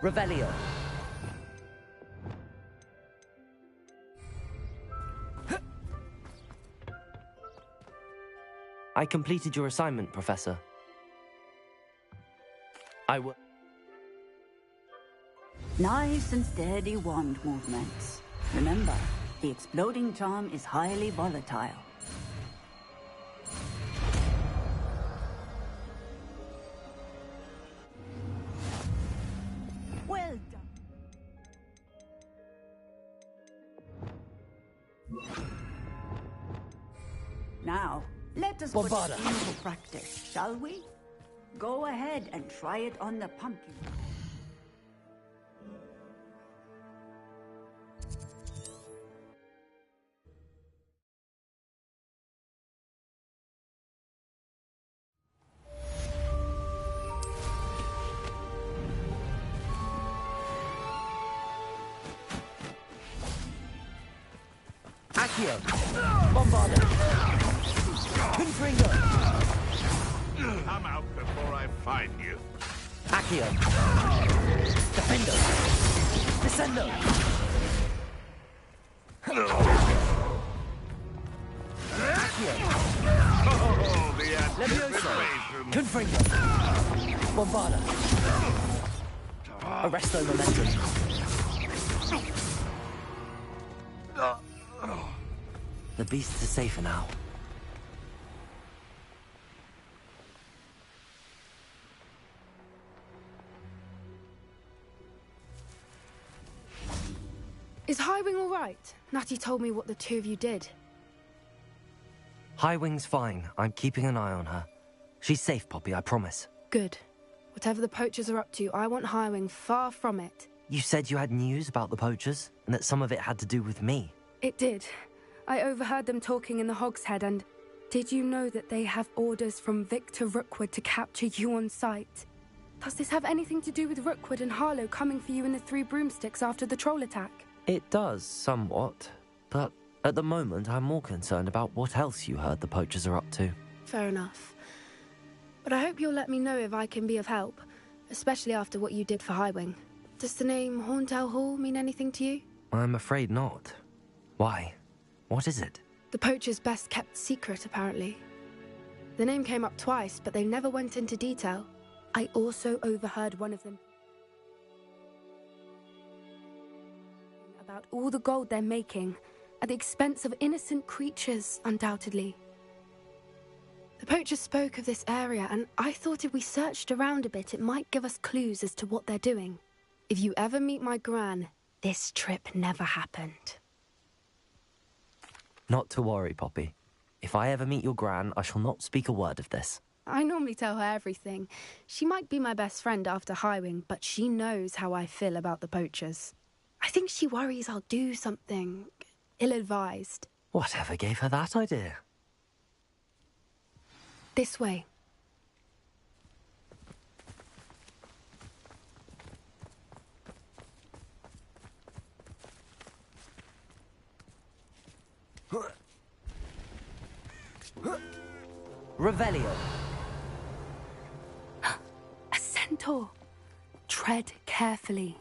Revelio. I completed your assignment, Professor. I will... Nice and steady wand movements. Remember, the exploding charm is highly volatile. Well done. Now, let us put it into practice, shall we? Go ahead and try it on the pumpkin. Accio! Bombarda! Confringo! Come out before I find you. Accio! Defendo! Descendo! Accio! Oh, the Levioso! anticipation. Confringo! Bombarda! Arresto momentum! The beasts are safer now. Is Highwing all right? Natty told me what the two of you did. Highwing's fine. I'm keeping an eye on her. She's safe, Poppy, I promise. Good. Whatever the poachers are up to, I want Highwing far from it. You said you had news about the poachers, and that some of it had to do with me. It did. I overheard them talking in the Hogshead, and did you know that they have orders from Victor Rookwood to capture you on sight? Does this have anything to do with Rookwood and Harlow coming for you in the Three Broomsticks after the troll attack? It does, somewhat. But at the moment, I'm more concerned about what else you heard the poachers are up to. Fair enough. But I hope you'll let me know if I can be of help, especially after what you did for Highwing. Does the name Horntail Hall mean anything to you? I'm afraid not. Why? What is it? The poacher's best kept secret, apparently. The name came up twice, but they never went into detail. I also overheard one of them about all the gold they're making, at the expense of innocent creatures, undoubtedly. The poachers spoke of this area, and I thought if we searched around a bit, it might give us clues as to what they're doing. If you ever meet my gran, this trip never happened. Not to worry, Poppy. If I ever meet your gran, I shall not speak a word of this. I normally tell her everything. She might be my best friend after Highwing, but she knows how I feel about the poachers. I think she worries I'll do something ill-advised. Whatever gave her that idea? This way. Revelio. A centaur. Tread carefully.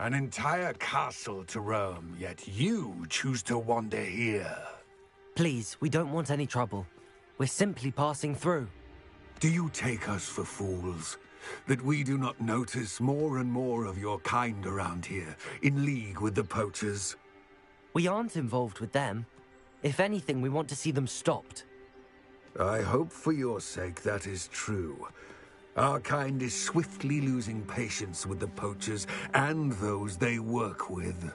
An entire castle to roam, yet you choose to wander here. Please, we don't want any trouble. We're simply passing through. Do you take us for fools? That we do not notice more and more of your kind around here, in league with the poachers? We aren't involved with them. If anything, we want to see them stopped. I hope for your sake that is true. Our kind is swiftly losing patience with the poachers and those they work with.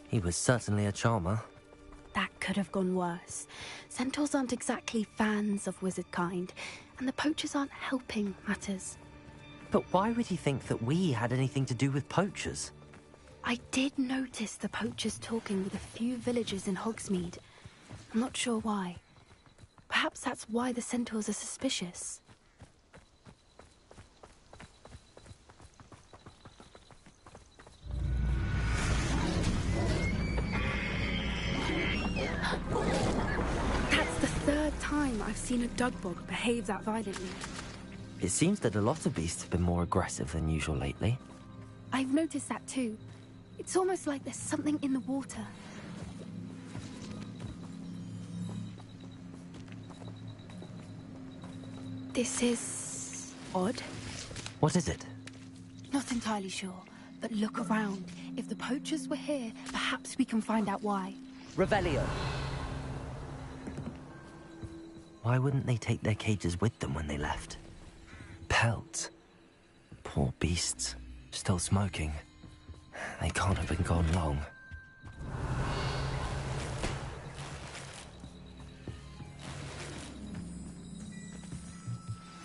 He was certainly a charmer. That could have gone worse. Centaurs aren't exactly fans of wizard kind, and the poachers aren't helping matters. But why would he think that we had anything to do with poachers? I did notice the poachers talking with a few villagers in Hogsmeade. I'm not sure why. Perhaps that's why the centaurs are suspicious. time I've seen a dugbog behave that violently. It seems that a lot of beasts have been more aggressive than usual lately. I've noticed that too. It's almost like there's something in the water. This is odd. What is it? Not entirely sure, but look around. If the poachers were here, perhaps we can find out why. Revelio. Why wouldn't they take their cages with them when they left? Pelts. Poor beasts. Still smoking. They can't have been gone long.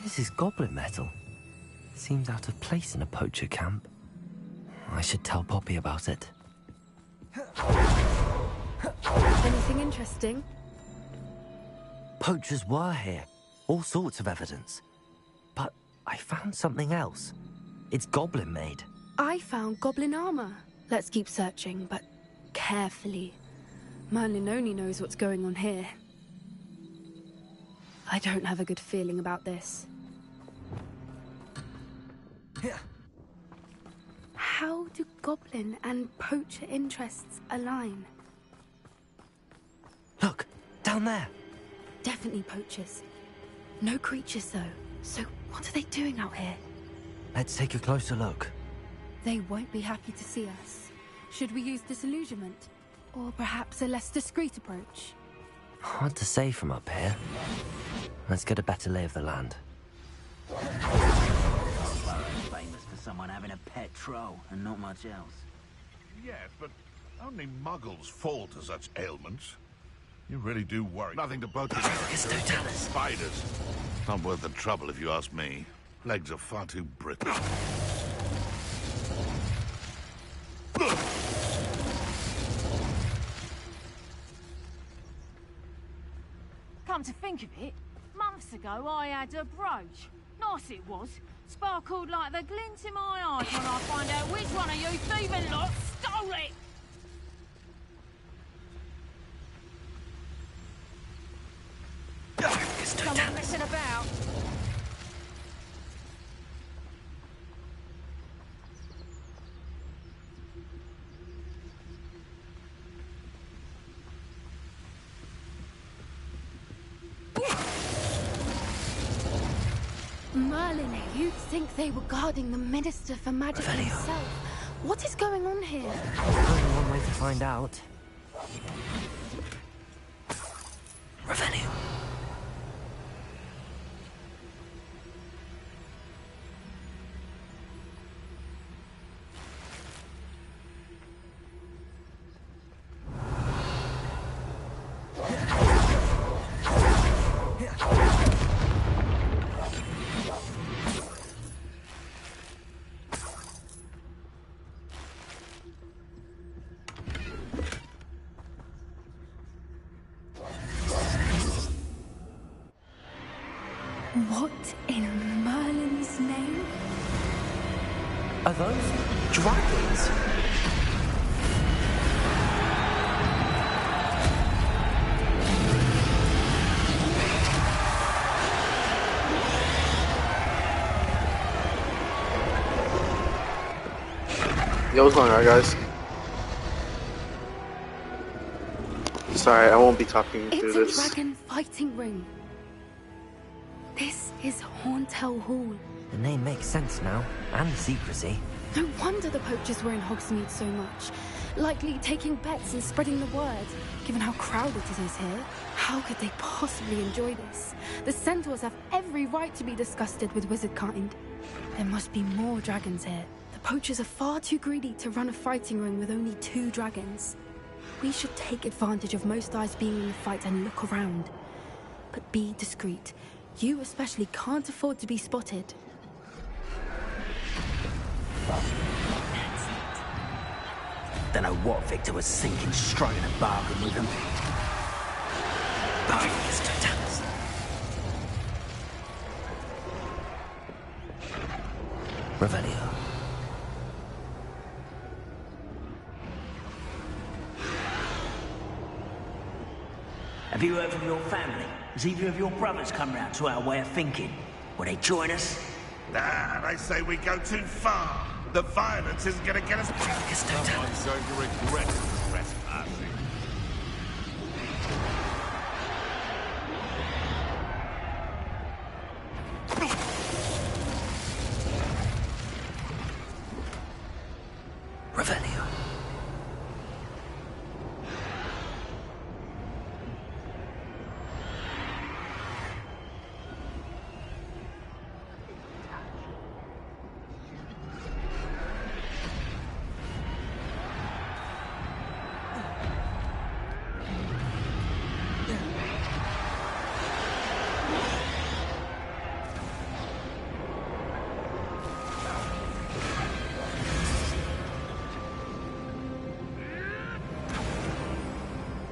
This is goblin metal. Seems out of place in a poacher camp. I should tell Poppy about it. Anything interesting? Poachers were here. All sorts of evidence. But I found something else. It's goblin made. I found goblin armor. Let's keep searching, but carefully. Merlin only knows what's going on here. I don't have a good feeling about this. How do goblin and poacher interests align? Look, down there. Definitely poachers. No creatures, though. So what are they doing out here? Let's take a closer look. They won't be happy to see us. Should we use disillusionment? Or perhaps a less discreet approach? Hard to say from up here. Let's get a better lay of the land. Famous for someone having a pet troll and not much else. Yes, but only muggles fall to such ailments. You really do worry. Nothing to both spiders. Not worth the trouble if you ask me. Legs are far too brittle. Come to think of it, months ago I had a brooch. Nice it was. Sparkled like the glint in my eyes when I find out which one of you thieving lot stole it! Come on, messing about. Merlin, you'd think they were guarding the Minister for Magic Revelio. himself. What is going on here? There's only one way to find out. Revelio. What in Merlin's name? Are those dragons? Yo, what's going on, guys? Sorry, I won't be talking through It's this. a dragon fighting ring. This is Horntail Hall. The name makes sense now, and the secrecy. No wonder the poachers were in Hogsmeade so much. Likely taking bets and spreading the word. Given how crowded it is here, how could they possibly enjoy this? The centaurs have every right to be disgusted with wizard kind. There must be more dragons here. The poachers are far too greedy to run a fighting ring with only 2 dragons. We should take advantage of most eyes being in the fight and look around. But be discreet. You especially can't afford to be spotted. Don't know what Victor was thinking, striking a bargain with him. Bargains to tell us. Revelio. Have you heard from your family? Has either of your brothers come round to our way of thinking? Will they join us? Nah, they say we go too far. The violence isn't gonna get us back. Someone's going to regret trespassing. Revelio.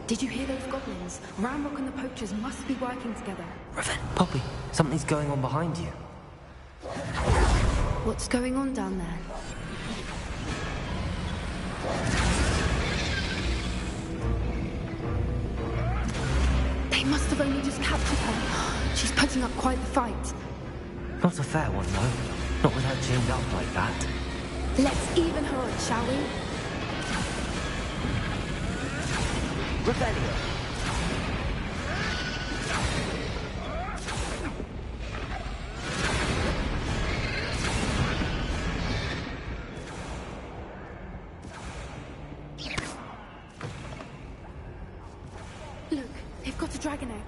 Did you hear those goblins? Ramrock and the poachers must be working together. Revel, Poppy, something's going on behind you. What's going on down there? They must have only just captured her. She's putting up quite the fight. Not a fair one, though. Not with her chained up like that. Let's even her on, shall we? Revelio. Look, they've got a dragon egg.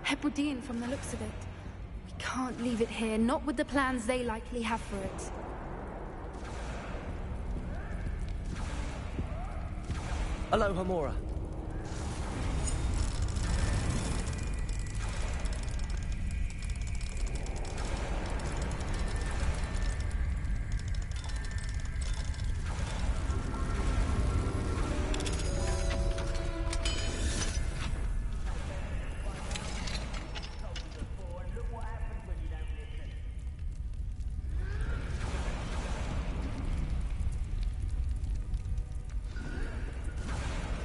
Hebridean from the looks of it. We can't leave it here, not with the plans they likely have for it. Hello, Hamora.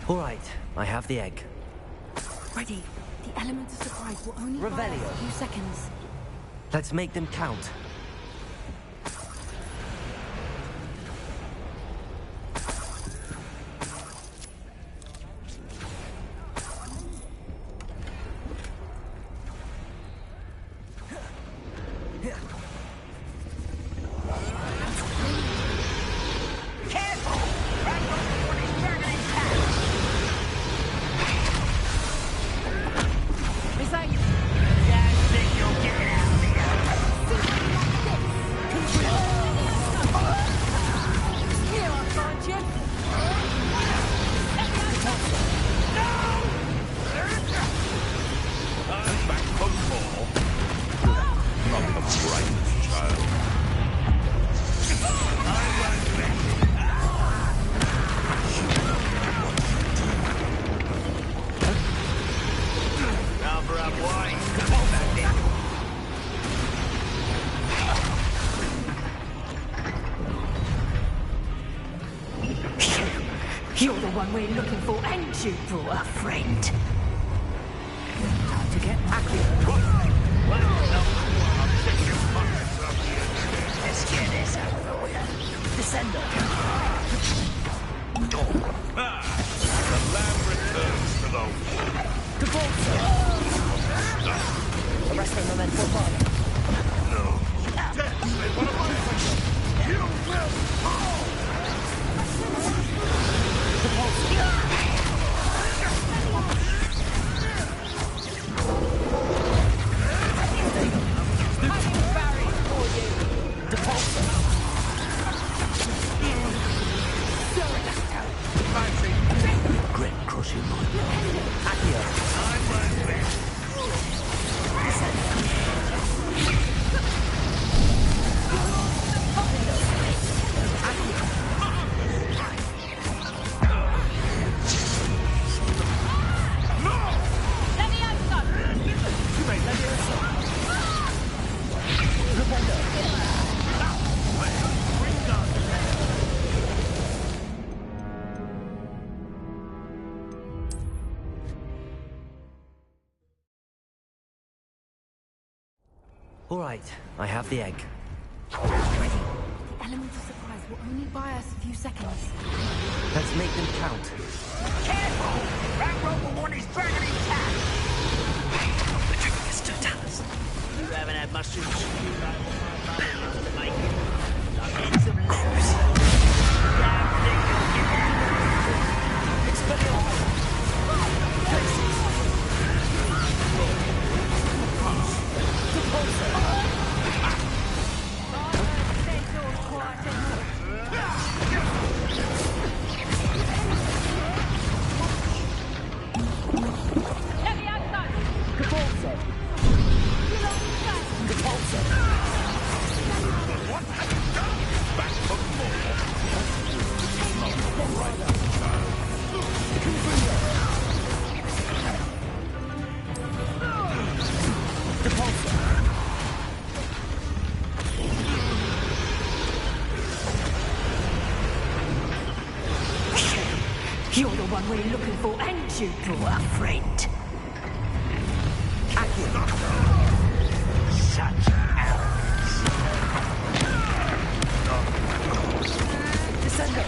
All right, I have the egg. Ready. The element of surprise will only last Revelio. a few seconds. Let's make them count. You're the one we're looking for, ain't you, brought a friend? Time to get accurate. Let's get this over with. Descender. The lamb returns to the wood. The bolts. The rest of them meant for fun. No. Death, they want to fight. You will fall. The bolts. Regret crossing my path. All right, I have the egg. The element of surprise will only buy us a few seconds. Let's make them count. Careful! That Rover one is dragging his cat! The trick is to tell us. You haven't had much to chew about what my mother used to make. Like in some letters. Damn thing, you'll get out. Expelliarmus! Places! Repulsor! You're the one we're looking for, ain't you, poor friend? Such arrogance. Descender.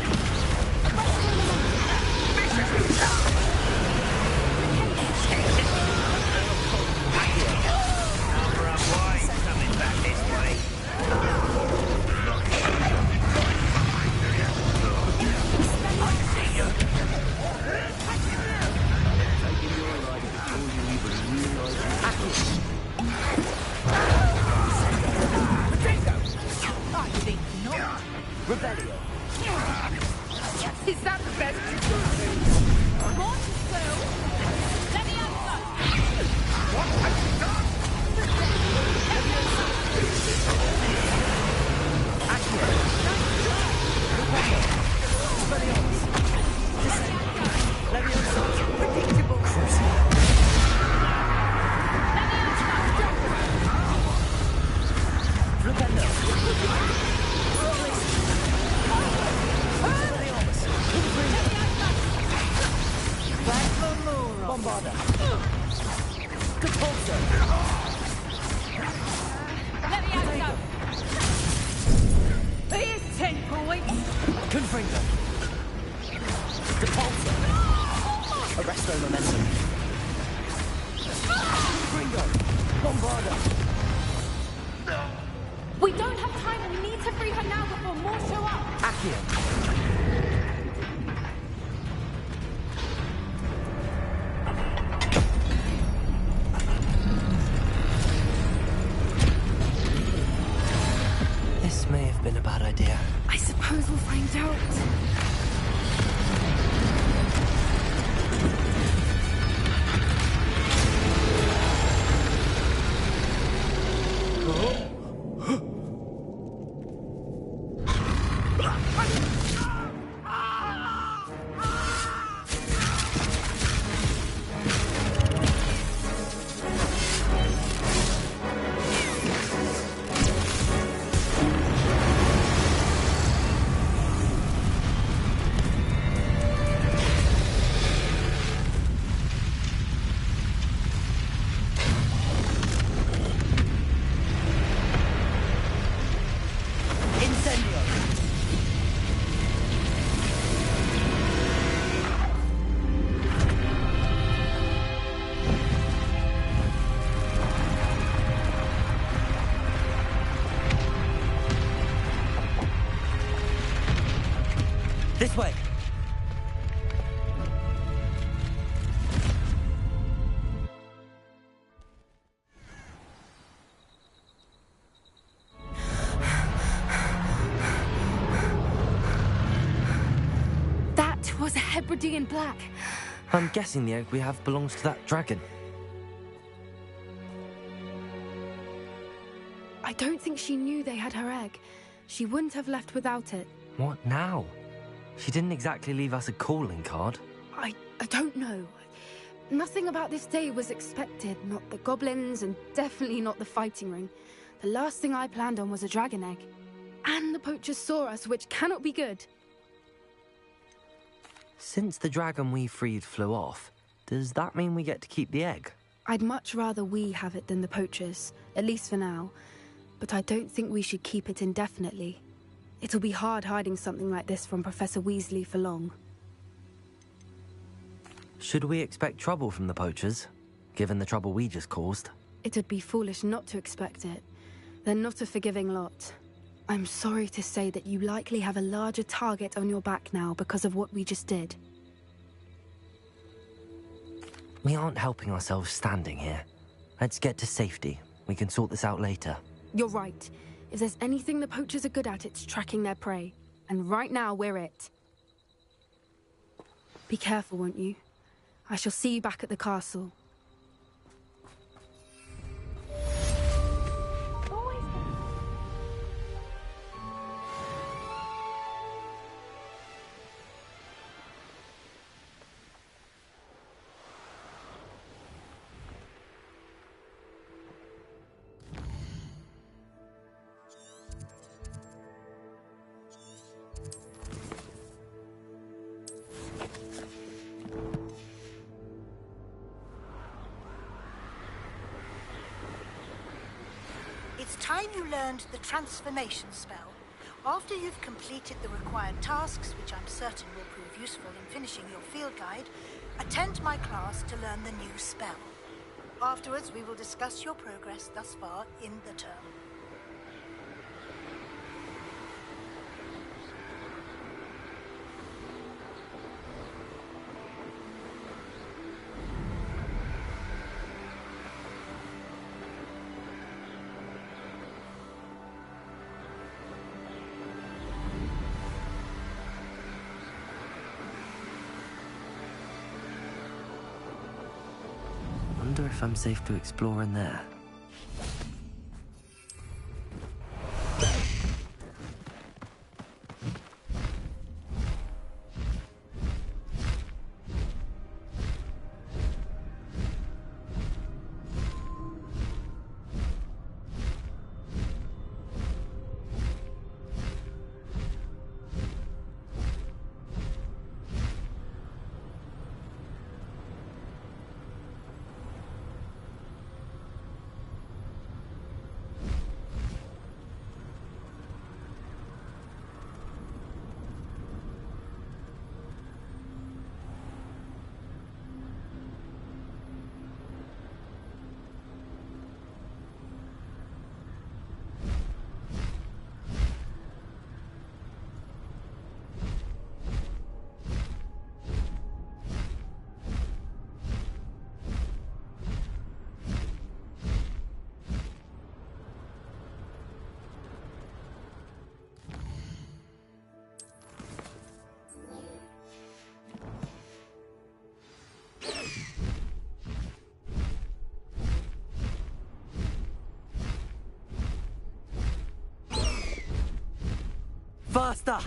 Coming back this way. Rebellion. Is that the best you could do? Come on, Phil. Let me have some. What have you done? Predictable cruising. Bombarder. Compulsor. Let me have some. Here's 10 points. Confringo. Depulsor. Arresto momentum. Confringo. Bombarder. We don't have time. We need to free her now before more show up. Accio. This may have been a bad idea. I suppose we'll find out. This way. That was a Hebridean black. I'm guessing the egg we have belongs to that dragon. I don't think she knew they had her egg. She wouldn't have left without it. What now? She didn't exactly leave us a calling card. I don't know. Nothing about this day was expected. Not the goblins, and definitely not the fighting ring. The last thing I planned on was a dragon egg. And the poachers saw us, which cannot be good. Since the dragon we freed flew off, does that mean we get to keep the egg? I'd much rather we have it than the poachers, at least for now. But I don't think we should keep it indefinitely. It'll be hard hiding something like this from Professor Weasley for long. Should we expect trouble from the poachers, given the trouble we just caused? It'd be foolish not to expect it. They're not a forgiving lot. I'm sorry to say that you likely have a larger target on your back now because of what we just did. We aren't helping ourselves standing here. Let's get to safety. We can sort this out later. You're right. If there's anything the poachers are good at, it's tracking their prey. And right now, we're it. Be careful, won't you? I shall see you back at the castle. It's time you learned the transformation spell. After you've completed the required tasks, which I'm certain will prove useful in finishing your field guide, attend my class to learn the new spell. Afterwards, we will discuss your progress thus far in the term. Wonder if I'm safe to explore in there. Faster!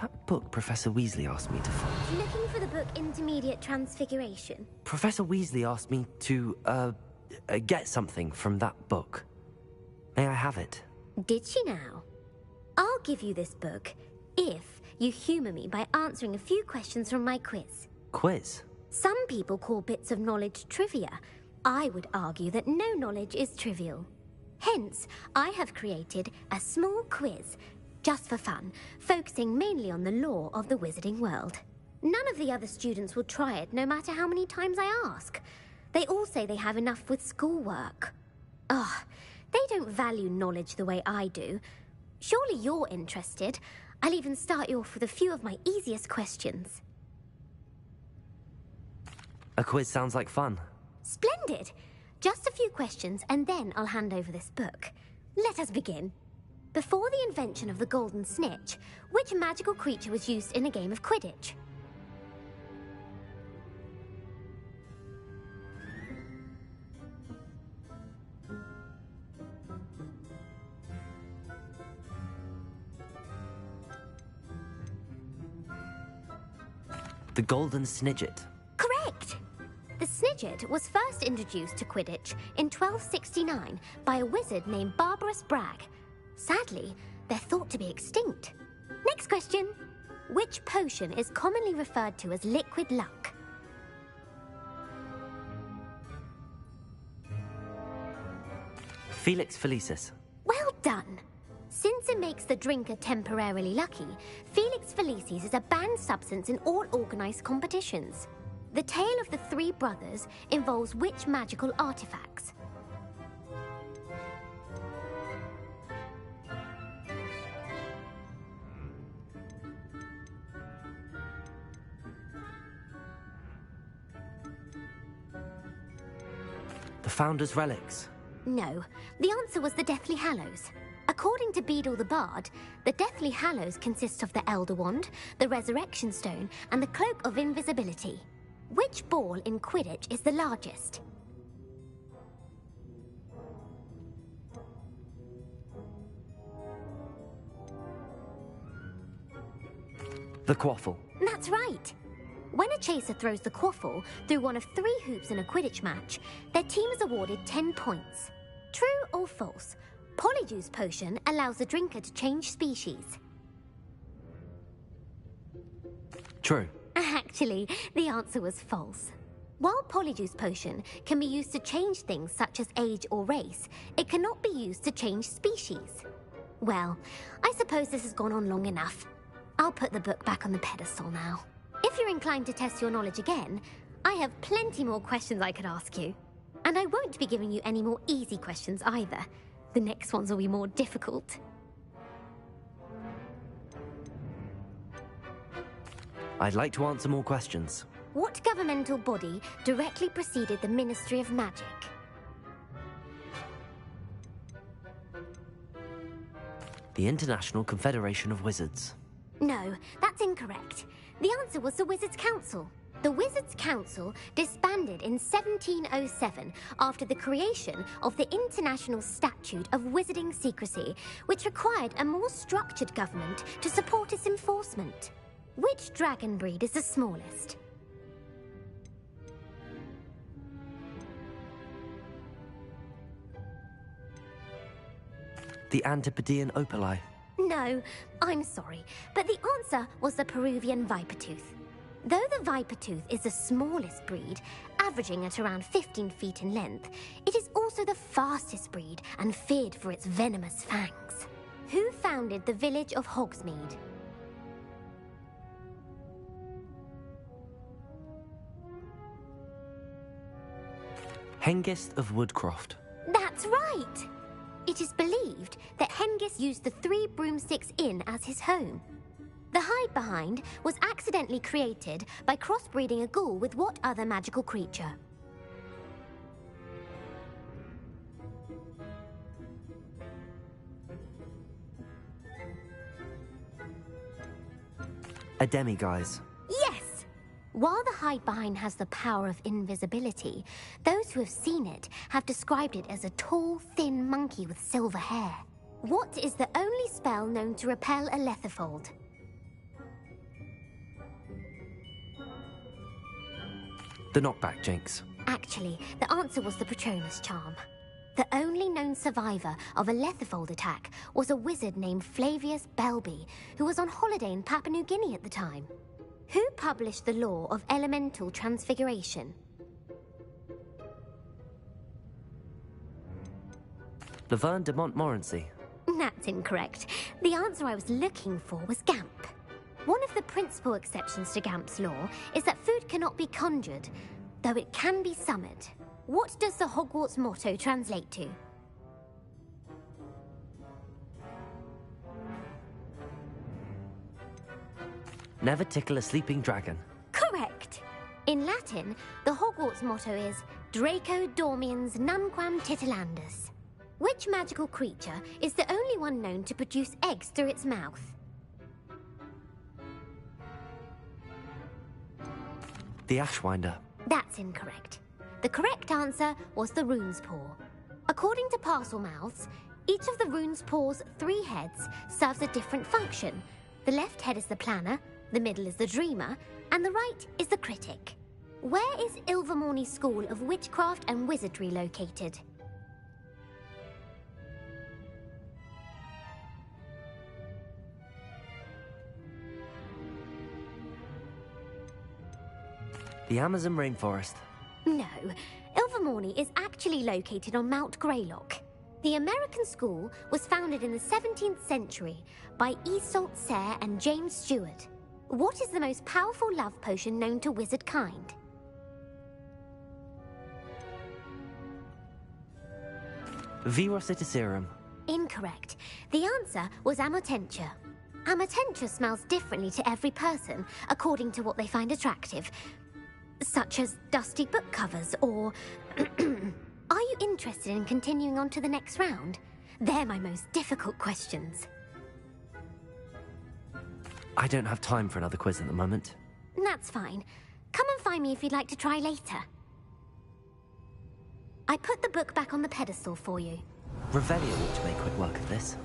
That book Professor Weasley asked me to find. Looking for the book Intermediate Transfiguration? Professor Weasley asked me to, get something from that book. May I have it? Did she now? I'll give you this book if you humor me by answering a few questions from my quiz. Quiz? Some people call bits of knowledge trivia. I would argue that no knowledge is trivial. Hence, I have created a small quiz, just for fun, focusing mainly on the lore of the wizarding world. None of the other students will try it, no matter how many times I ask. They all say they have enough with schoolwork. Ugh, they don't value knowledge the way I do. Surely you're interested. I'll even start you off with a few of my easiest questions. A quiz sounds like fun. Splendid! Just a few questions and then I'll hand over this book. Let us begin. Before the invention of the golden snitch, which magical creature was used in a game of Quidditch? The golden snidget. Correct! The snidget was first introduced to Quidditch in 1269 by a wizard named Barbarous Bragg. Sadly, they're thought to be extinct. Next question. Which potion is commonly referred to as liquid luck? Felix Felicis. Well done! Since it makes the drinker temporarily lucky, Felix Felicis is a banned substance in all organised competitions. The tale of the three brothers involves which magical artifacts? The Founder's Relics. No, the answer was the Deathly Hallows. According to Beadle the Bard, the Deathly Hallows consists of the Elder Wand, the Resurrection Stone, and the Cloak of Invisibility. Which ball in Quidditch is the largest? The Quaffle. That's right. When a chaser throws the quaffle through one of 3 hoops in a Quidditch match, their team is awarded 10 points. True or false? Polyjuice potion allows the drinker to change species. True. Actually, the answer was false. While Polyjuice potion can be used to change things such as age or race, it cannot be used to change species. Well, I suppose this has gone on long enough. I'll put the book back on the pedestal now. If you're inclined to test your knowledge again, I have plenty more questions I could ask you. And I won't be giving you any more easy questions either. The next ones will be more difficult. I'd like to answer more questions. What governmental body directly preceded the Ministry of Magic? The International Confederation of Wizards. No, that's incorrect. The answer was the Wizards' Council. The Wizards' Council disbanded in 1707 after the creation of the International Statute of Wizarding Secrecy, which required a more structured government to support its enforcement. Which dragon breed is the smallest? The Antipodean Opali. No, I'm sorry, but the answer was the Peruvian Vipertooth. Though the Vipertooth is the smallest breed, averaging at around 15 feet in length, it is also the fastest breed and feared for its venomous fangs. Who founded the village of Hogsmeade? Hengist of Woodcroft. That's right! It is believed that Hengist used the 3 Broomsticks Inn as his home. The hide-behind was accidentally created by crossbreeding a ghoul with what other magical creature? A demiguise. Yes! While the hide-behind has the power of invisibility, those who have seen it have described it as a tall, thin monkey with silver hair. What is the only spell known to repel a lethifold? The knockback jinx. Actually, the answer was the Patronus charm. The only known survivor of a lethifold attack was a wizard named Flavius Belby, who was on holiday in Papua New Guinea at the time. Who published the law of elemental transfiguration? Laverne de Montmorency. That's incorrect. The answer I was looking for was Gamp. One of the principal exceptions to Gamp's law is that food cannot be conjured, though it can be summoned. What does the Hogwarts motto translate to? Never tickle a sleeping dragon. Correct. In Latin, the Hogwarts motto is Draco Dormiens Nunquam Titilandus. Which magical creature is the only one known to produce eggs through its mouth? The Ashwinder. That's incorrect. The correct answer was the Rune's Paw. According to parcel mouths, each of the Rune's Paw's 3 heads serves a different function. The left head is the planner, the middle is the dreamer, and the right is the critic. Where is Ilvermorny School of Witchcraft and Wizardry located? The Amazon rainforest. No, Ilvermorny is actually located on Mount Greylock. The American school was founded in the 17th century by Isolde Sayre and James Stewart. What is the most powerful love potion known to wizard kind? Virositiserum. Incorrect. The answer was Amotentia. Amotentia smells differently to every person, according to what they find attractive, such as dusty book covers or... Are you interested in continuing on to the next round? They're my most difficult questions. I don't have time for another quiz at the moment. That's fine. Come and find me if you'd like to try later. I put the book back on the pedestal for you. Revelio ought to make quick work of this.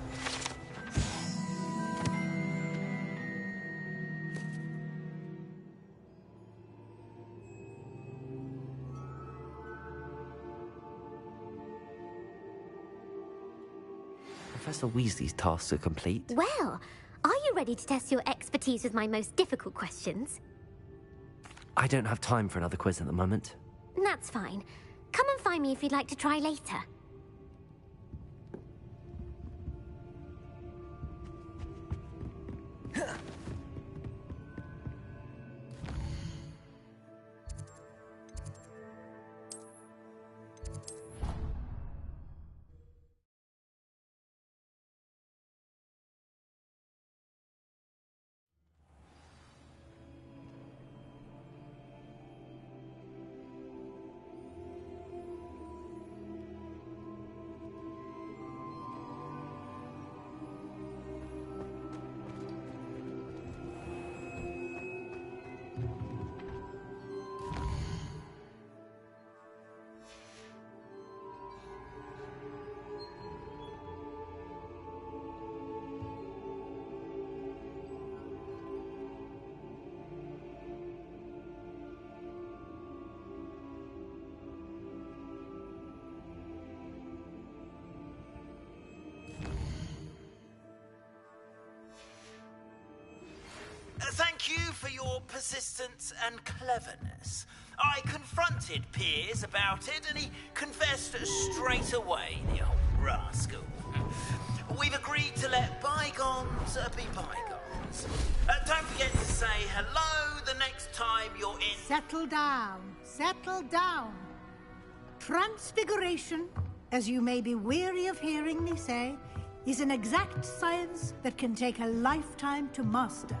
Professor Weasley's tasks are complete. Well, are you ready to test your expertise with my most difficult questions? I don't have time for another quiz at the moment. That's fine. Come and find me if you'd like to try later. Thank you for your persistence and cleverness. I confronted Piers about it, and he confessed straight away, the old rascal. We've agreed to let bygones be bygones. Don't forget to say hello the next time you're in... Settle down. Settle down. Transfiguration, as you may be weary of hearing me say, is an exact science that can take a lifetime to master.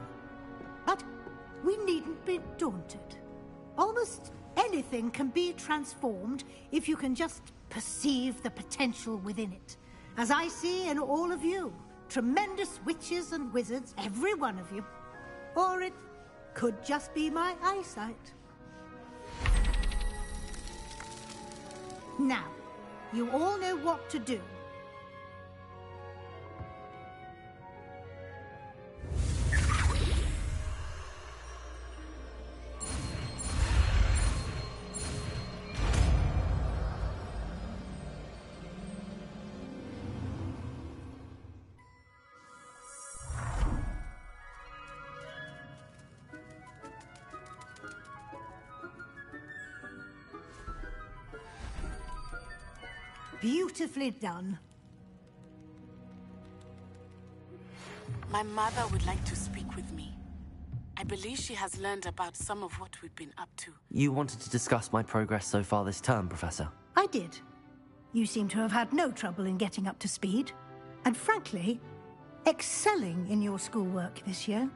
But we needn't be daunted. Almost anything can be transformed if you can just perceive the potential within it. As I see in all of you, tremendous witches and wizards, every one of you. Or it could just be my eyesight. Now, you all know what to do. Beautifully done. My mother would like to speak with me. I believe she has learned about some of what we've been up to. You wanted to discuss my progress so far this term, Professor? I did. You seem to have had no trouble in getting up to speed. And frankly, excelling in your schoolwork this year.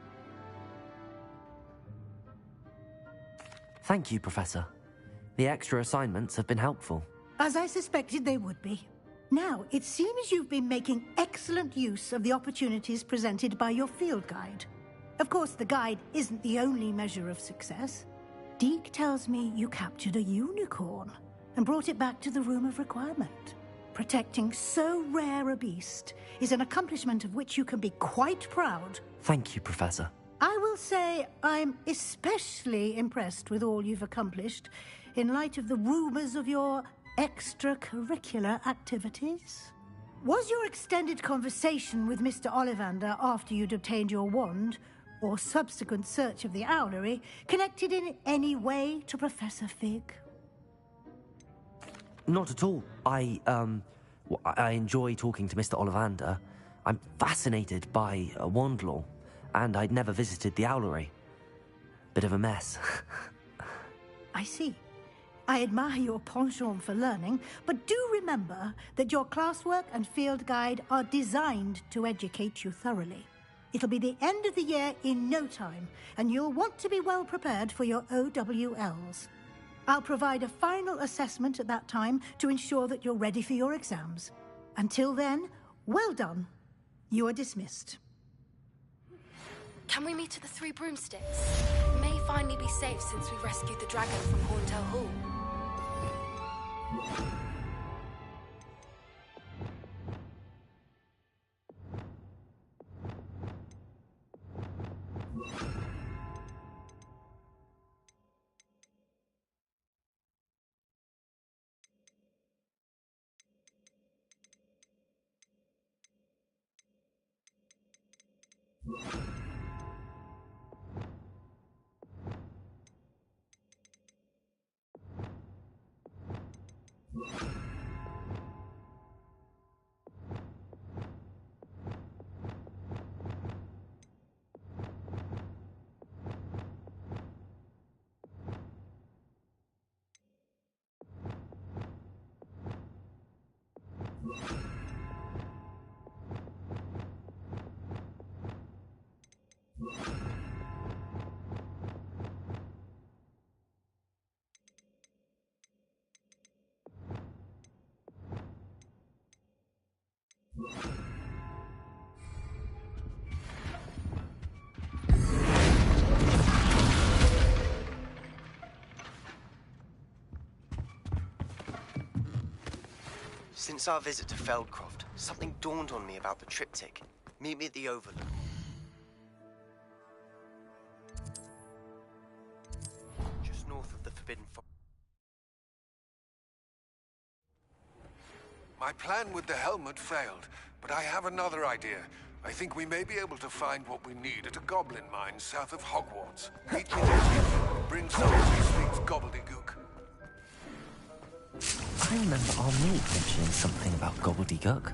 Thank you, Professor. The extra assignments have been helpful. As I suspected they would be. Now, it seems you've been making excellent use of the opportunities presented by your field guide. Of course, the guide isn't the only measure of success. Deke tells me you captured a unicorn and brought it back to the Room of Requirement. Protecting so rare a beast is an accomplishment of which you can be quite proud. Thank you, Professor. I will say I'm especially impressed with all you've accomplished in light of the rumors of your extracurricular activities. Was your extended conversation with Mr. Ollivander after you'd obtained your wand, or subsequent search of the owlery, connected in any way to Professor Fig? Not at all. I enjoy talking to Mr. Ollivander. I'm fascinated by wand lore, and I'd never visited the owlery. Bit of a mess. I see. I admire your penchant for learning, but do remember that your classwork and field guide are designed to educate you thoroughly. It'll be the end of the year in no time, and you'll want to be well prepared for your OWLs. I'll provide a final assessment at that time to ensure that you're ready for your exams. Until then, well done. You are dismissed. Can we meet at the Three Broomsticks? We may finally be safe since we rescued the dragon from Horntail Hall. Since our visit to Feldcroft, something dawned on me about the triptych. Meet me at the Overlook. Just north of the Forbidden Forest. My plan with the helmet failed, but I have another idea. I think we may be able to find what we need at a goblin mine south of Hogwarts. Meet me there. Bring someone who speaks gobbledygook. I remember our maid mentioning something about gobbledygook.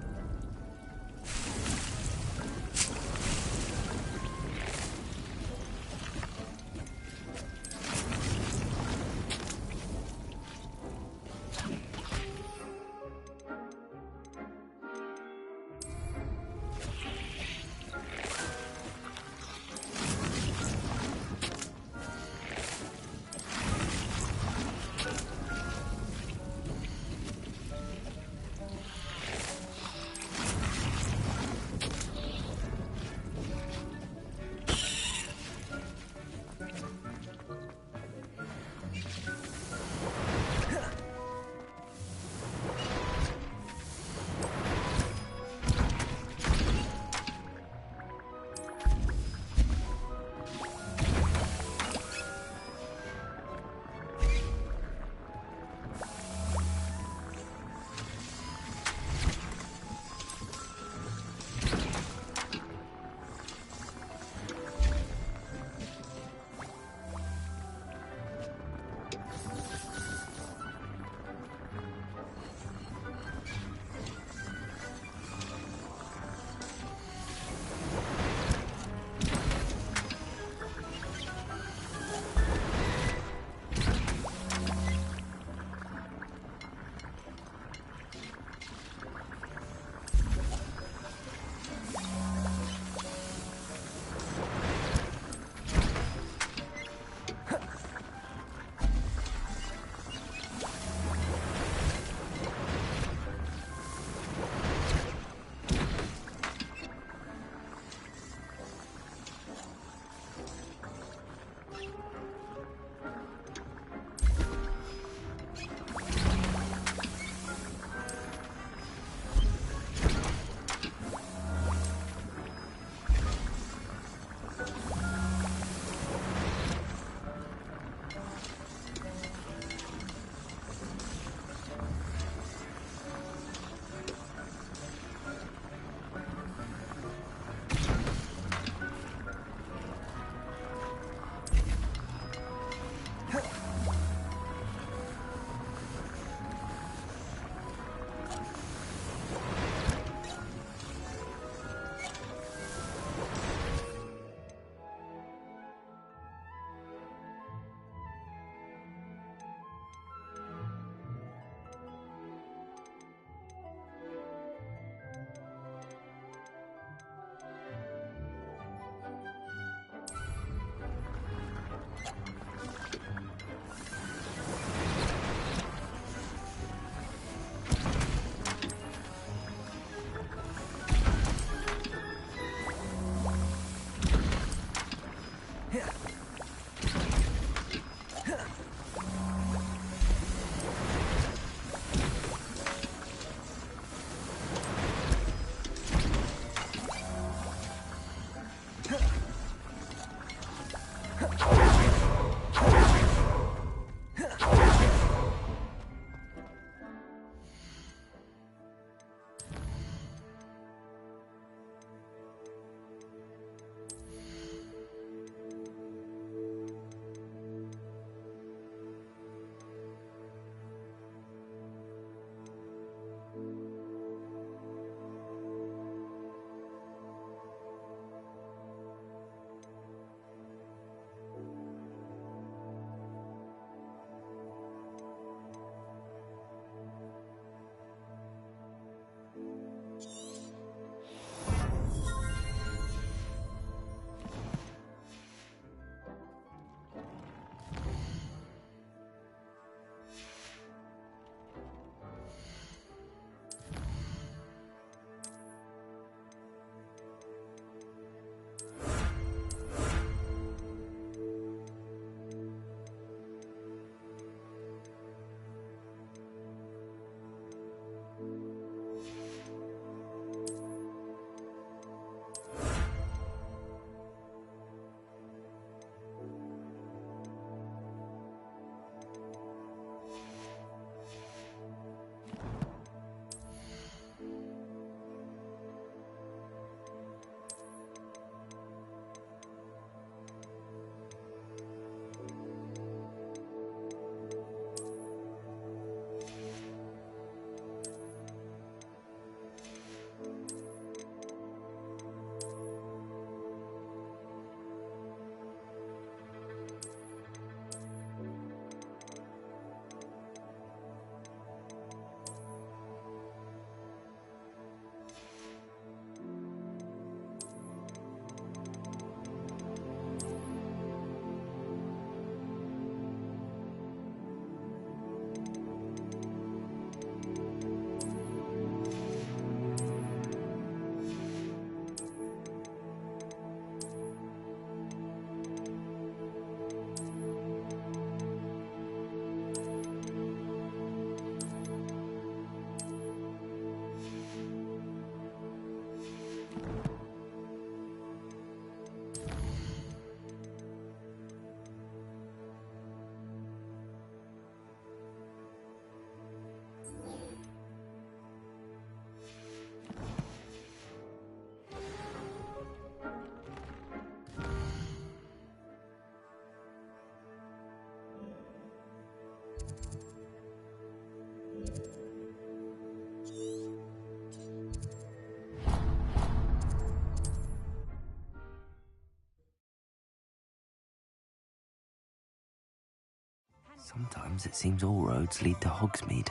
Sometimes it seems all roads lead to Hogsmeade.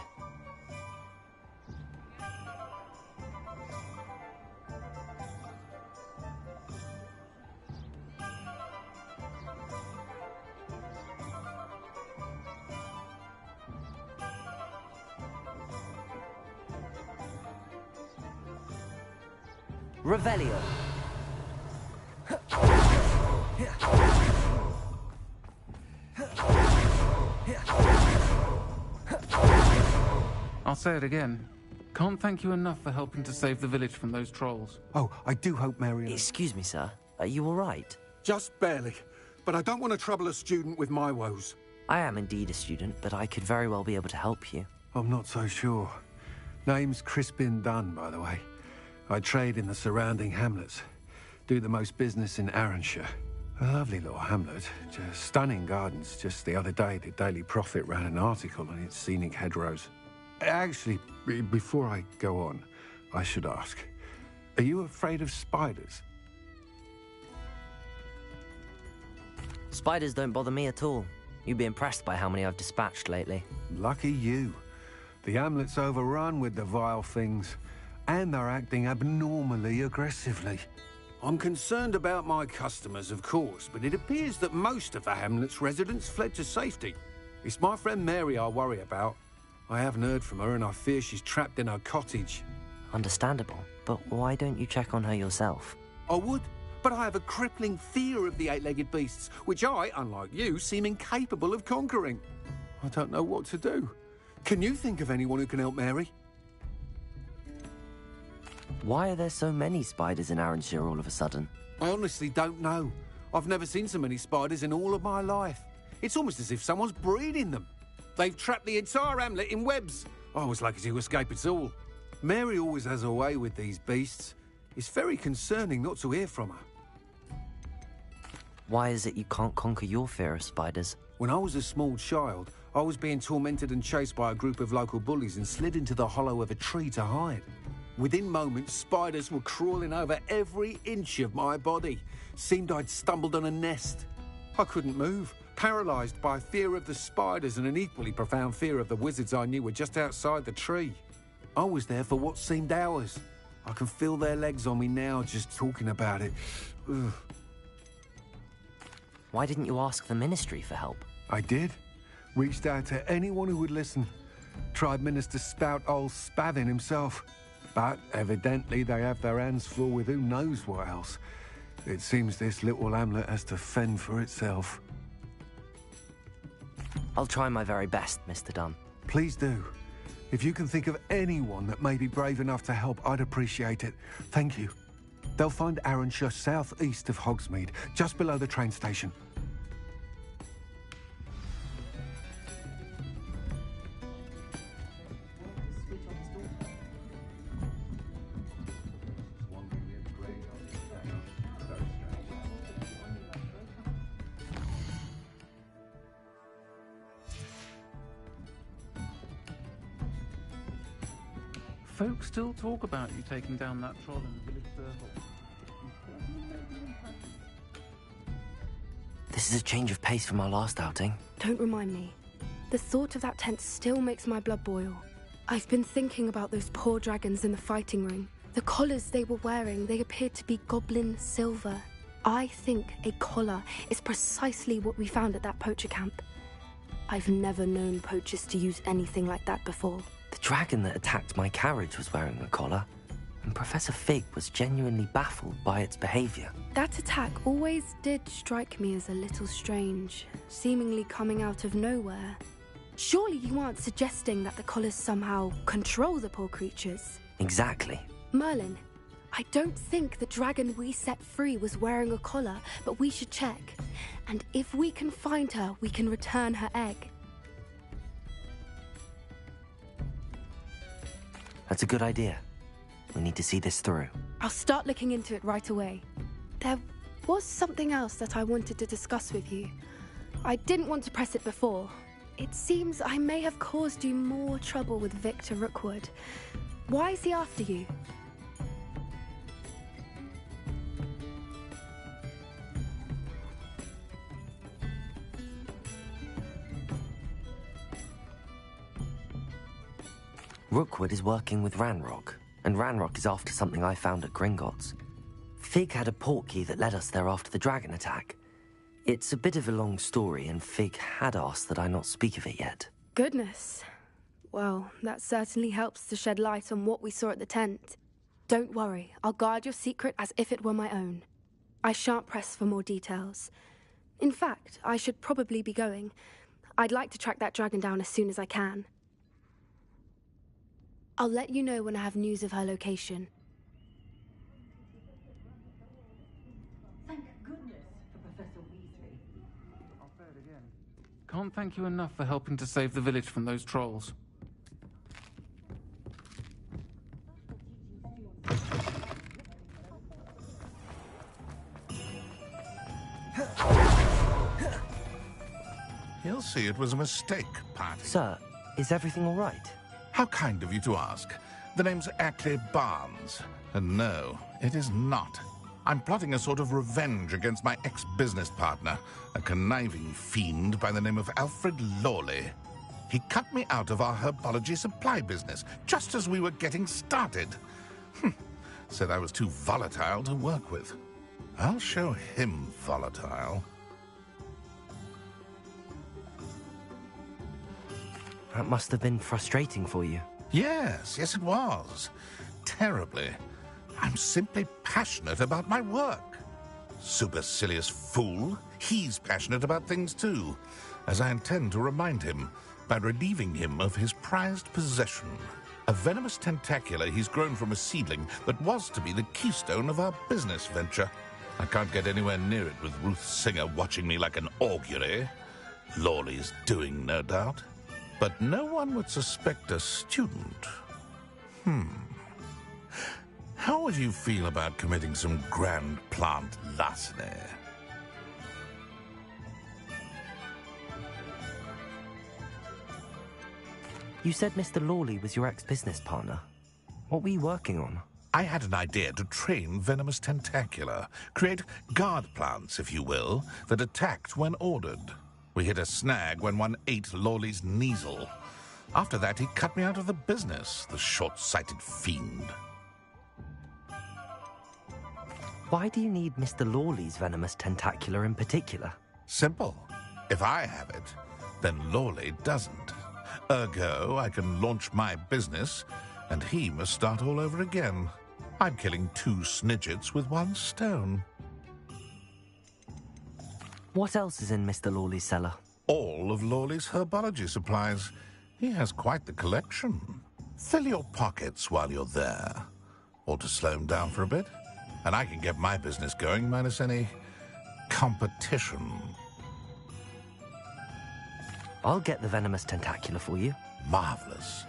Revelio. I'll say it again. Can't thank you enough for helping to save the village from those trolls. Oh, I do hope Mary... Excuse me, sir. Are you all right? Just barely. But I don't want to trouble a student with my woes. I am indeed a student, but I could very well be able to help you. I'm not so sure. Name's Crispin Dunn, by the way. I trade in the surrounding hamlets. Do the most business in Arranshire. A lovely little hamlet. Just stunning gardens. Just the other day, the Daily Prophet ran an article on its scenic hedgerows. Actually, before I go on, I should ask, are you afraid of spiders? Spiders don't bother me at all. You'd be impressed by how many I've dispatched lately. Lucky you. The hamlet's overrun with the vile things, and they're acting abnormally aggressively. I'm concerned about my customers, of course, but it appears that most of the hamlet's residents fled to safety. It's my friend Mary I worry about. I haven't heard from her, and I fear she's trapped in her cottage. Understandable, but why don't you check on her yourself? I would, but I have a crippling fear of the eight-legged beasts, which I, unlike you, seem incapable of conquering. I don't know what to do. Can you think of anyone who can help Mary? Why are there so many spiders in Arranshire all of a sudden? I honestly don't know. I've never seen so many spiders in all of my life. It's almost as if someone's breeding them. They've trapped the entire hamlet in webs. I was lucky to escape it all. Mary always has a way with these beasts. It's very concerning not to hear from her. Why is it you can't conquer your fear of spiders? When I was a small child, I was being tormented and chased by a group of local bullies and slid into the hollow of a tree to hide. Within moments, spiders were crawling over every inch of my body. Seemed I'd stumbled on a nest. I couldn't move, paralysed by fear of the spiders and an equally profound fear of the wizards I knew were just outside the tree. I was there for what seemed hours. I can feel their legs on me now just talking about it. Ugh. Why didn't you ask the ministry for help? I did. Reached out to anyone who would listen. Tried Minister Spout old Spavin himself. But evidently they have their hands full with who knows what else. It seems this little hamlet has to fend for itself. I'll try my very best, Mr. Dunn. Please do. If you can think of anyone that may be brave enough to help, I'd appreciate it. Thank you. They'll find Arranshire southeast of Hogsmeade, just below the train station. Folks still talk about you taking down that troll in the village circle. This is a change of pace from our last outing. Don't remind me. The thought of that tent still makes my blood boil. I've been thinking about those poor dragons in the fighting ring. The collars they were wearing, they appeared to be goblin silver. I think a collar is precisely what we found at that poacher camp. I've never known poachers to use anything like that before. The dragon that attacked my carriage was wearing a collar, and Professor Fig was genuinely baffled by its behavior. That attack always did strike me as a little strange, seemingly coming out of nowhere. Surely you aren't suggesting that the collars somehow control the poor creatures? Exactly. Merlin, I don't think the dragon we set free was wearing a collar, but we should check. And if we can find her, we can return her egg. That's a good idea. We need to see this through. I'll start looking into it right away. There was something else that I wanted to discuss with you. I didn't want to press it before. It seems I may have caused you more trouble with Victor Rookwood. Why is he after you? Rookwood is working with Ranrock, and Ranrock is after something I found at Gringotts. Fig had a portkey that led us there after the dragon attack. It's a bit of a long story, and Fig had asked that I not speak of it yet. Goodness. Well, that certainly helps to shed light on what we saw at the tent. Don't worry, I'll guard your secret as if it were my own. I shan't press for more details. In fact, I should probably be going. I'd like to track that dragon down as soon as I can. I'll let you know when I have news of her location. Thank goodness for Professor Weasley. I'll say it again. Can't thank you enough for helping to save the village from those trolls. He'll see it was a mistake, Party. Sir, is everything all right? How kind of you to ask. The name's Ackley Barnes. And no, it is not. I'm plotting a sort of revenge against my ex-business partner, a conniving fiend by the name of Alfred Lawley. He cut me out of our herbology supply business, just as we were getting started. Said I was too volatile to work with. I'll show him volatile. That must have been frustrating for you. Yes, it was. Terribly. I'm simply passionate about my work. Supercilious fool. He's passionate about things too, as I intend to remind him by relieving him of his prized possession. A venomous tentacular he's grown from a seedling that was to be the keystone of our business venture. I can't get anywhere near it with Ruth Singer watching me like an augury. Lawley's doing, no doubt. But no one would suspect a student. How would you feel about committing some grand plant larceny? You said Mr. Lawley was your ex-business partner. What were you working on? I had an idea to train venomous tentacula, create guard plants, if you will, that attacked when ordered. We hit a snag when one ate Lawley's Kneasel. After that, he cut me out of the business, the short-sighted fiend. Why do you need Mr. Lawley's venomous tentacular in particular? Simple. If I have it, then Lawley doesn't. Ergo, I can launch my business, and he must start all over again. I'm killing 2 snidgets with 1 stone. What else is in Mr. Lawley's cellar? All of Lawley's herbology supplies. He has quite the collection. Fill your pockets while you're there. Or to slow him down for a bit, and I can get my business going minus any competition. I'll get the venomous tentacular for you. Marvelous.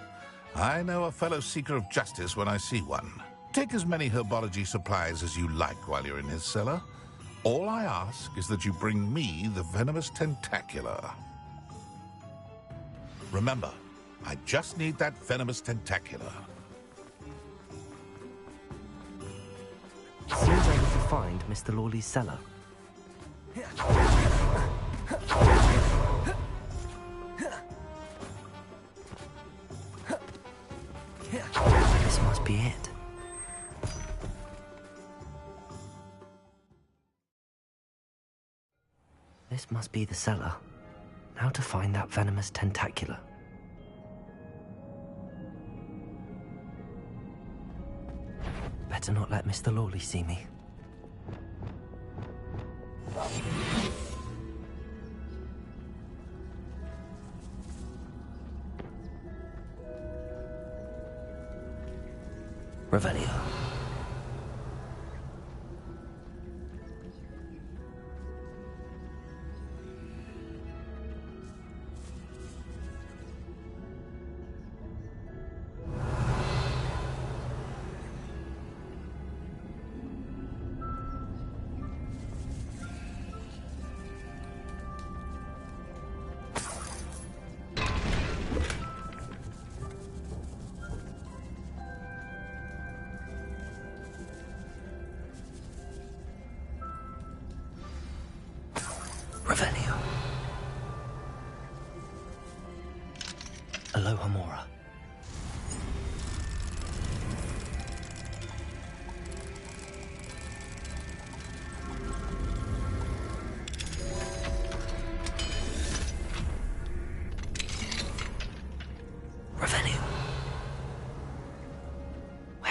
I know a fellow seeker of justice when I see one. Take as many herbology supplies as you like while you're in his cellar. All I ask is that you bring me the venomous tentacular. Remember, I just need that venomous tentacular. Seems I need to find Mr. Lawley's cellar. This must be it. This must be the cellar. How to find that venomous tentacular? Better not let Mr. Lawley see me. Revelio.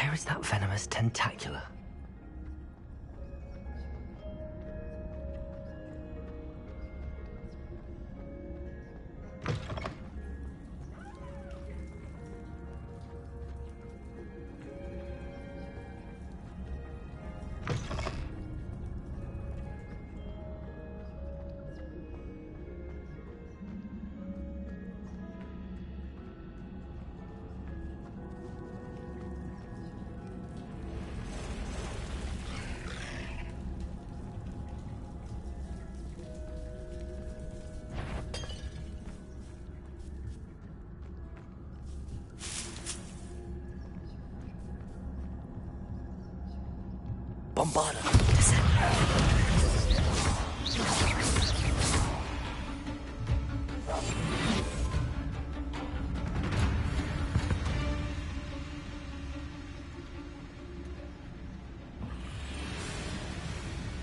Where is that venomous tentacula? Bombarda.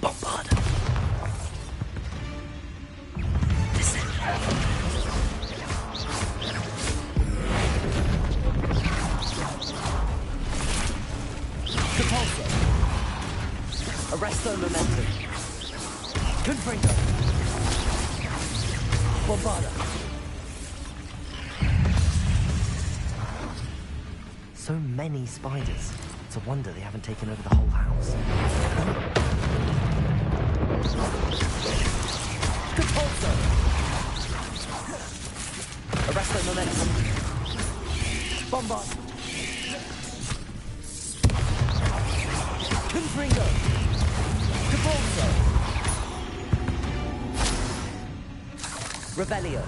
Bombarda. Arresto momentum. Confringo. Bombarda. So many spiders. It's a wonder they haven't taken over the whole house. Compulso. Arresto momentum. Bombard. Confringo. Compulso. Revelio.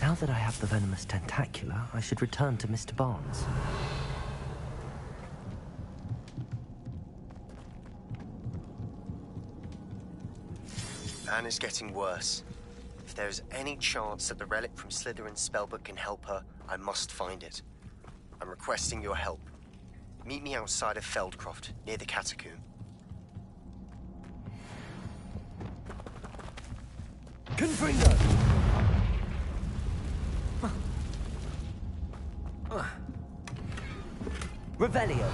Now that I have the venomous tentacula, I should return to Mr. Barnes. Anne is getting worse. If there is any chance that the relic from Slytherin's spellbook can help her, I must find it. I'm requesting your help. Meet me outside of Feldcroft, near the catacomb. Confringo! Revelio.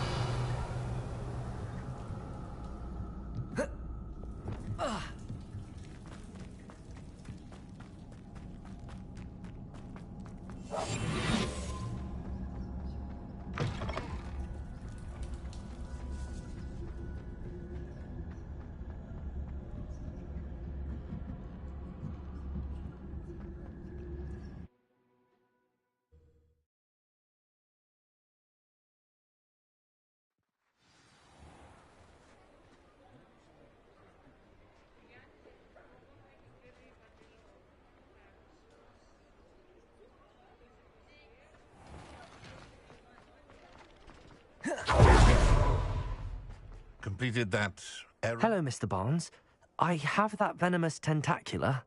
Completed that error? Hello, Mr. Barnes. I have that venomous tentacula.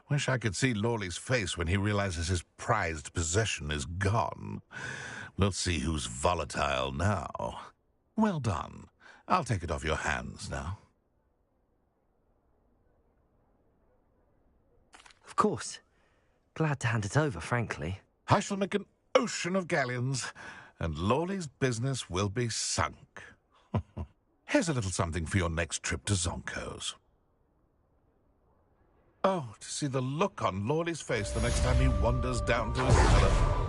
Wish I could see Lawley's face when he realizes his prized possession is gone. We'll see who's volatile now. Well done. I'll take it off your hands now. Of course. Glad to hand it over, frankly. I shall make an ocean of galleons, and Lawley's business will be sunk. Here's a little something for your next trip to Zonko's. Oh, to see the look on Lawley's face the next time he wanders down to his cellar.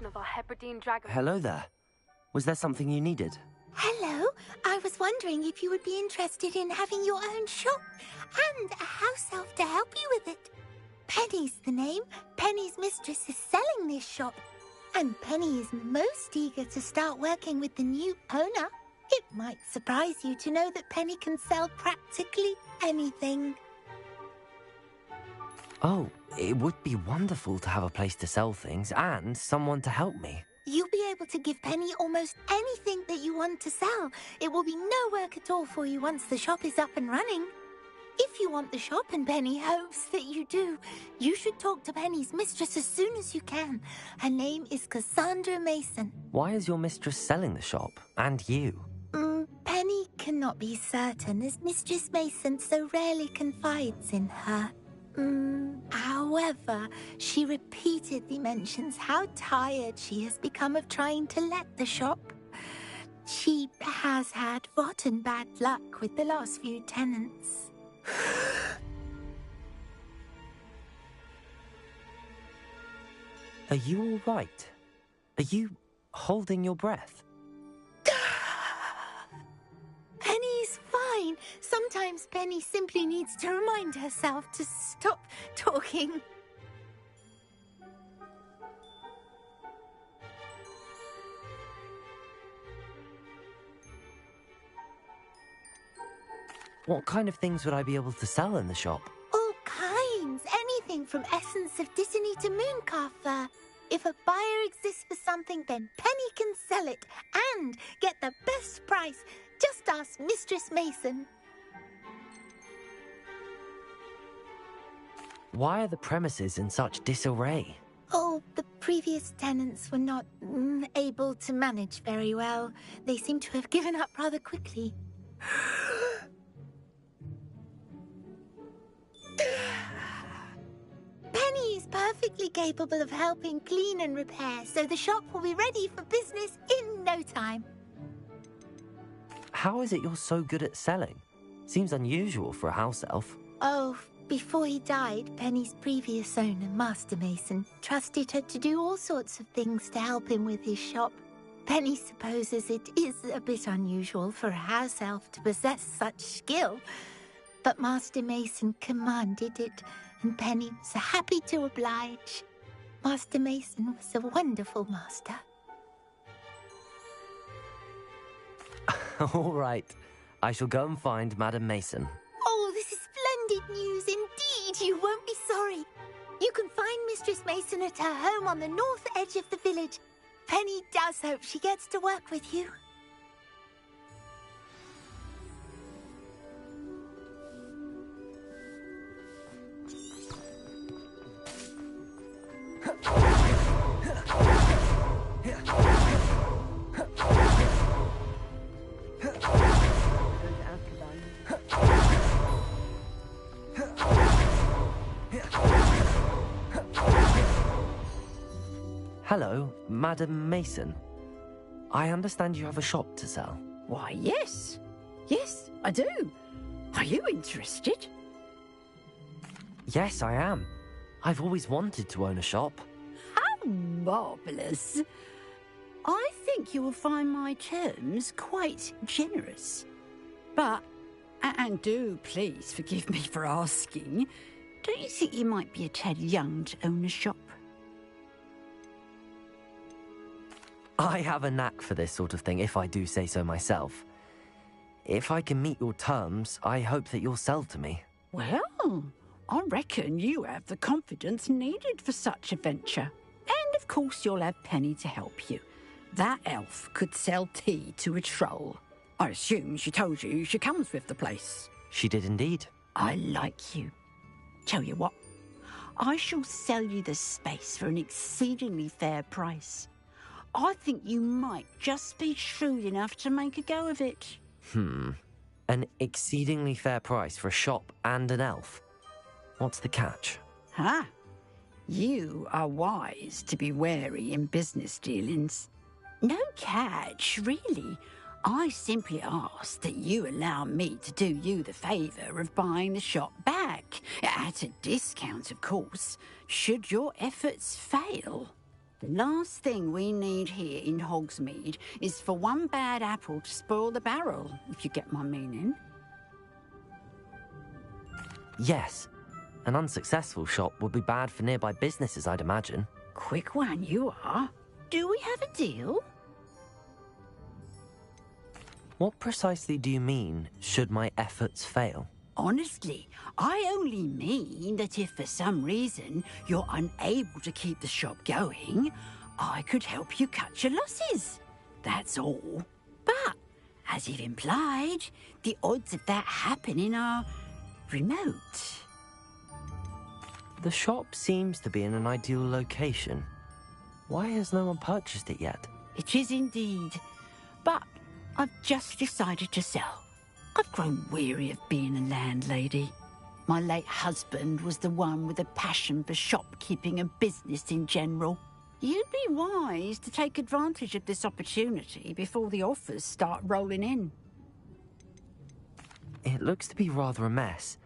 Of our Hebridean dragon. Hello there. Was there something you needed? Hello. I was wondering if you would be interested in having your own shop and a house elf to help you with it. Penny's the name. Penny's mistress is selling this shop, and Penny is most eager to start working with the new owner. It might surprise you to know that Penny can sell practically anything. Oh, it would be wonderful to have a place to sell things and someone to help me. You'll be able to give Penny almost anything that you want to sell. It will be no work at all for you once the shop is up and running. If you want the shop, and Penny hopes that you do, you should talk to Penny's mistress as soon as you can. Her name is Cassandra Mason. Why is your mistress selling the shop? And you? Penny cannot be certain, as Mistress Mason so rarely confides in her. However, she repeatedly mentions how tired she has become of trying to let the shop. She has had rotten bad luck with the last few tenants. Are you all right? Are you holding your breath? Penny's fine. Sometimes Penny simply needs to remind herself to stop talking. What kind of things would I be able to sell in the shop? All kinds. Anything from essence of Disney to mooncalf fur. If a buyer exists for something, then Penny can sell it and get the best price. Just ask Mistress Mason. Why are the premises in such disarray? Oh, the previous tenants were not able to manage very well. They seem to have given up rather quickly. Penny is perfectly capable of helping clean and repair, so the shop will be ready for business in no time. How is it you're so good at selling? Seems unusual for a house elf. Oh, before he died, Penny's previous owner, Master Mason, trusted her to do all sorts of things to help him with his shop. Penny supposes it is a bit unusual for a house elf to possess such skill, but Master Mason commanded it, and Penny was happy to oblige. Master Mason was a wonderful master. All right. I shall go and find Madam Mason. Oh, this is splendid news indeed. You won't be sorry. You can find Mistress Mason at her home on the north edge of the village. Penny does hope she gets to work with you. Hello, Madam Mason. I understand you have a shop to sell. Why, yes. Yes, I do. Are you interested? Yes, I am. I've always wanted to own a shop. How marvellous. I think you will find my terms quite generous. But, and do please forgive me for asking, don't you think you might be a tad young to own a shop? I have a knack for this sort of thing, if I do say so myself. If I can meet your terms, I hope that you'll sell to me. Well, I reckon you have the confidence needed for such a venture. And of course you'll have Penny to help you. That elf could sell tea to a troll. I assume she told you she comes with the place. She did indeed. I like you. Tell you what, I shall sell you the space for an exceedingly fair price. I think you might just be shrewd enough to make a go of it. An exceedingly fair price for a shop and an elf. What's the catch? Huh? You are wise to be wary in business dealings. No catch, really. I simply ask that you allow me to do you the favour of buying the shop back. At a discount, of course, should your efforts fail. The last thing we need here in Hogsmeade is for one bad apple to spoil the barrel, if you get my meaning. Yes. An unsuccessful shop would be bad for nearby businesses, I'd imagine. Quick one you are. Do we have a deal? What precisely do you mean, should my efforts fail? Honestly, I only mean that if for some reason you're unable to keep the shop going, I could help you cut your losses. That's all. But, as you've implied, the odds of that happening are remote. The shop seems to be in an ideal location. Why has no one purchased it yet? It is indeed. But I've just decided to sell. I've grown weary of being a landlady. My late husband was the one with a passion for shopkeeping and business in general. You'd be wise to take advantage of this opportunity before the offers start rolling in. It looks to be rather a mess.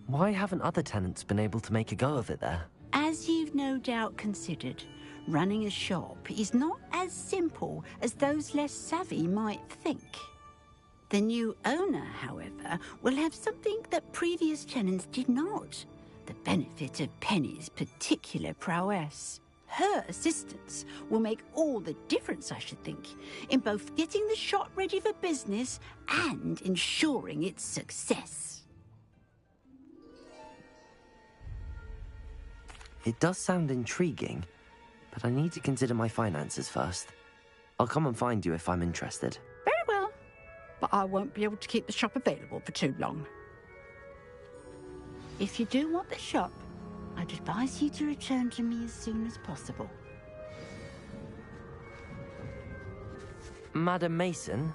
Why haven't other tenants been able to make a go of it there? As you've no doubt considered, running a shop is not as simple as those less savvy might think. The new owner, however, will have something that previous tenants did not. The benefit of Penny's particular prowess. Her assistance will make all the difference, I should think, in both getting the shop ready for business and ensuring its success. It does sound intriguing, but I need to consider my finances first. I'll come and find you if I'm interested. Very well, but I won't be able to keep the shop available for too long. If you do want the shop, I'd advise you to return to me as soon as possible. Madam Mason,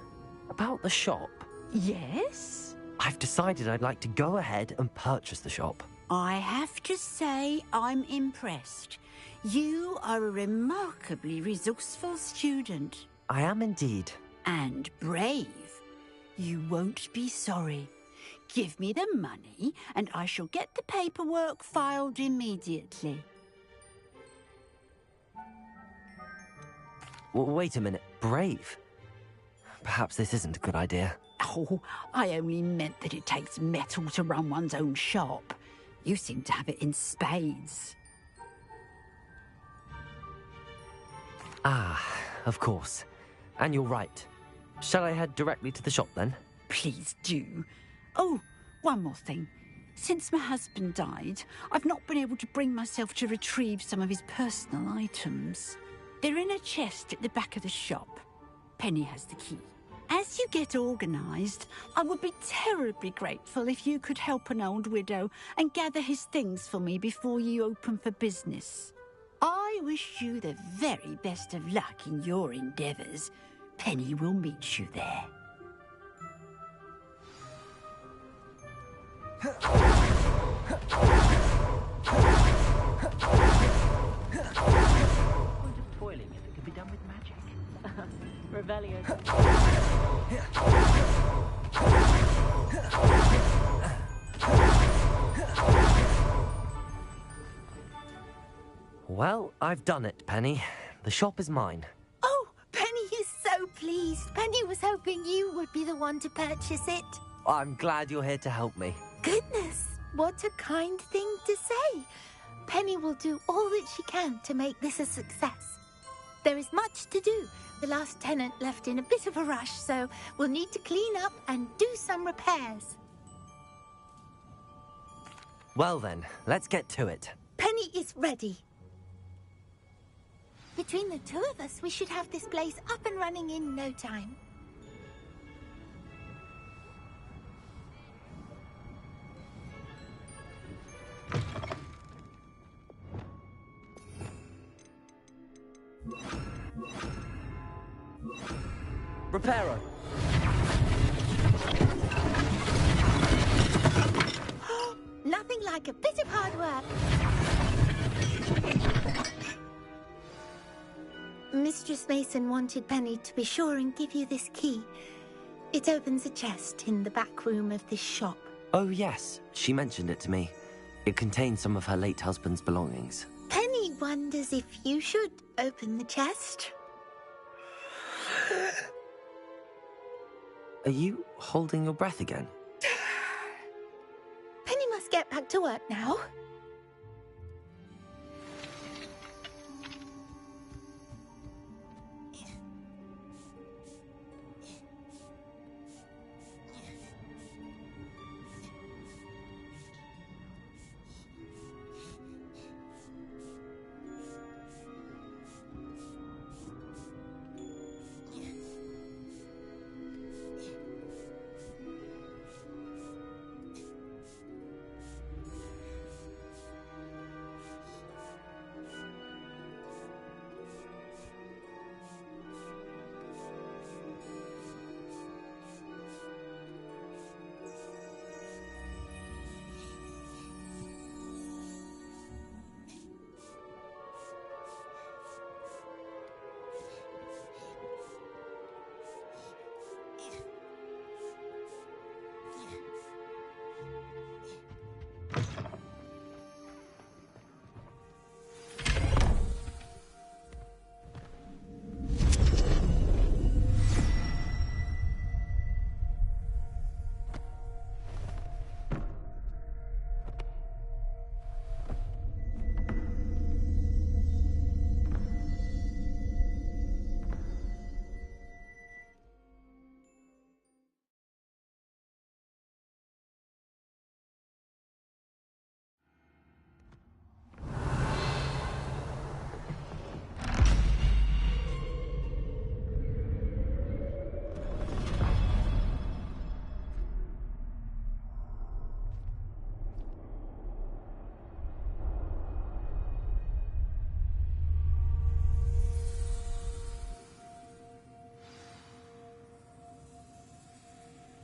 about the shop? Yes? I've decided I'd like to go ahead and purchase the shop. I have to say I'm impressed. You are a remarkably resourceful student. I am indeed. And brave. You won't be sorry. Give me the money, and I shall get the paperwork filed immediately. Wait a minute, brave? Perhaps this isn't a good idea. Oh, I only meant that it takes metal to run one's own shop. You seem to have it in spades. Ah, of course. And you're right. Shall I head directly to the shop then? Please do. Oh, one more thing. Since my husband died, I've not been able to bring myself to retrieve some of his personal items. They're in a chest at the back of the shop. Penny has the key. As you get organised, I would be terribly grateful if you could help an old widow and gather his things for me before you open for business. I wish you the very best of luck in your endeavours. Penny will meet you there. Foiling if it can be done with magic. Revelio. Well, I've done it, Penny. The shop is mine. Oh, Penny is so pleased. Penny was hoping you would be the one to purchase it. I'm glad you're here to help me. Goodness, what a kind thing to say. Penny will do all that she can to make this a success. There is much to do. The last tenant left in a bit of a rush, so we'll need to clean up and do some repairs. Well then, let's get to it. Penny is ready. Between the two of us, we should have this place up and running in no time. Reparo. Nothing like a bit of hard work. Mistress Mason wanted Penny to be sure and give you this key. It opens a chest in the back room of this shop. Oh yes, she mentioned it to me. It contains some of her late husband's belongings. Penny wonders if you should open the chest. Are you holding your breath again? Penny must get back to work now.